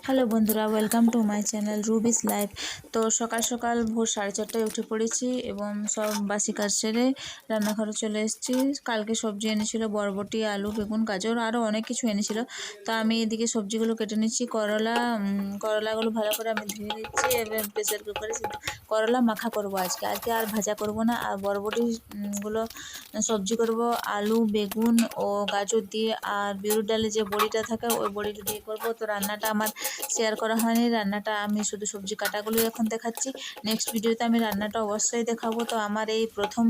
Hello বন্ধুরা, welcome to my channel Ruby's Life. তো সকাল সকাল ভোর 4:30টায় উঠে পড়েছি এবং সব বাসি কাজ সেরে রান্নাঘরে চলে এসেছি। কালকে সবজি এনেছিল বরবটি, আলু, বেগুন, গাজর, আরও অনেক কিছু এনেছিল। তো আমি এদিকে সবজিগুলো কেটে নিচ্ছি। করলাগুলো ভালো করে আমি ধুয়ে নিচ্ছি। এবার প্রেসার কুকারে করলা মাখা করব আজকে আর ভাজা করব না। আর বরবটি গুলো সবজি করব আলু, বেগুন ও গাজর দিয়ে, আর বিউলির ডালে যে বড়িটা থাকে ওই বড়িটা দিয়ে করব। তো রান্নাটা আমার শেয়ার করা হয়নি, রান্নাটা আমি শুধু সবজি কাটাগুলোই এখন দেখাচ্ছি। নেক্সট ভিডিওতে আমি রান্নাটা অবশ্যই দেখাবো। তো আমার এই প্রথম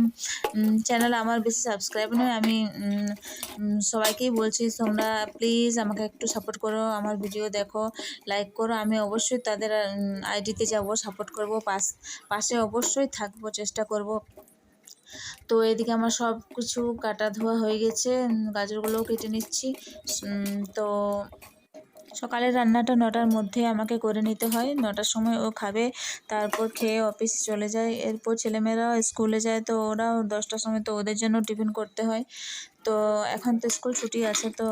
চ্যানেল, আমার বেশি সাবস্ক্রাইব নয়। আমি সবাইকেই বলছি তোমরা প্লিজ আমাকে একটু সাপোর্ট করো, আমার ভিডিও দেখো, লাইক করো। আমি অবশ্যই তাদের আইডিতে যাব, সাপোর্ট করব, পাশে অবশ্যই থাকবো, চেষ্টা করব। তো এদিকে আমার সব কিছু কাটা ধোয়া হয়ে গেছে, গাজরগুলোও কেটে নিচ্ছি। তো সকালের রান্নাটা 9টার মধ্যে আমাকে করে নিতে হয়। 9টার সময় ও খাবে, তারপর খেয়ে অফিসে চলে যায়। এরপর ছেলেমেয়েরাও স্কুলে যায়, তো ওরাও 10টার সময়, তো ওদের জন্য টিফিন করতে হয়। তো এখন তো স্কুল ছুটি আছে, তো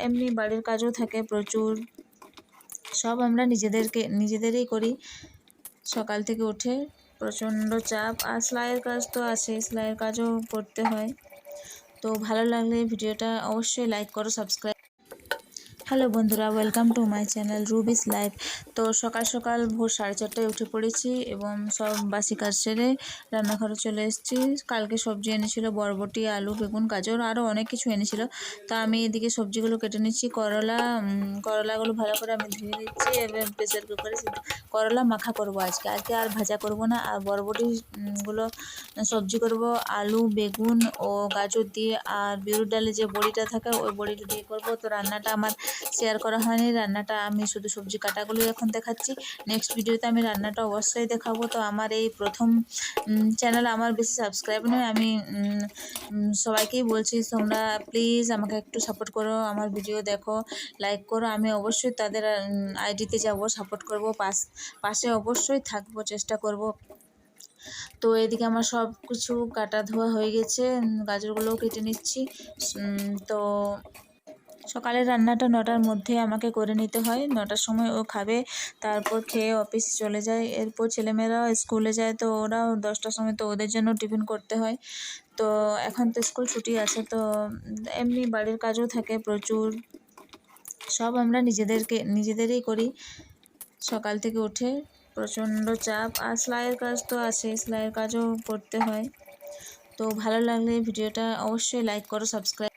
এমনি বাড়ির কাজও থাকে প্রচুর। সব আমরা নিজেদেরই করি। সকাল থেকে উঠে প্রচণ্ড চাপ, আর সেলাইয়ের কাজ তো আছে, সেলাইয়ের কাজও করতে হয়। তো ভালো লাগলে ভিডিওটা অবশ্যই লাইক করো, সাবস্ক্রাইব। হ্যালো বন্ধুরা, welcome to my channel Ruby's Life. তো সকাল সকাল ভোর 4:30টায় উঠে পড়েছি এবং সব বাসি কাজ সেরে রান্নাঘরে চলে এসেছি। কালকে সবজি এনেছিল বরবটি, আলু, বেগুন, গাজর, আরও অনেক কিছু এনেছিল। তো আমি এদিকে সবজিগুলো কেটে নিচ্ছি। করলাগুলো ভালো করে আমি ধুয়ে নিচ্ছি। এবার প্রেসার কুকারে করলা মাখা করব আজকে আর ভাজা করব না। আর গুলো সবজি করব আলু, বেগুন ও গাজর দিয়ে, আর বিউলির ডালে যে বড়িটা থাকে ওই বড়িটা দিয়ে করব। তো রান্নাটা আমার শেয়ার করা হয়নি, রান্নাটা আমি শুধু সবজি কাটাগুলোই এখন দেখাচ্ছি। নেক্সট ভিডিওতে আমি রান্নাটা অবশ্যই দেখাবো। তো আমার এই প্রথম চ্যানেল, আমার বেশি সাবস্ক্রাইব নয়। আমি সবাইকেই বলছি তোমরা প্লিজ আমাকে একটু সাপোর্ট করো, আমার ভিডিও দেখো, লাইক করো। আমি অবশ্যই তাদের আইডিতে যাব, সাপোর্ট করব, পাশে অবশ্যই থাকবো, চেষ্টা করব। তো এদিকে আমার সব কিছু কাটা ধোয়া হয়ে গেছে, গাজরগুলোও কেটে নিচ্ছি। তো সকালের রান্নাটা 9টার মধ্যে আমাকে করে নিতে হয়। 9টার সময় ও খাবে, তারপর খেয়ে অফিসে চলে যায়। এরপর ছেলেমেয়েরাও স্কুলে যায়, তো ওরাও 10টার সময়, তো ওদের জন্য টিফিন করতে হয়। তো এখন তো স্কুল ছুটি আছে, তো এমনি বাড়ির কাজও থাকে প্রচুর। সব আমরা নিজেদেরই করি। সকাল থেকে উঠে প্রচণ্ড চাপ, আর সেলাইয়ের কাজ তো আছে, সেলাইয়ের কাজও করতে হয়। তো ভালো লাগলে ভিডিওটা অবশ্যই লাইক করো, সাবস্ক্রাইব।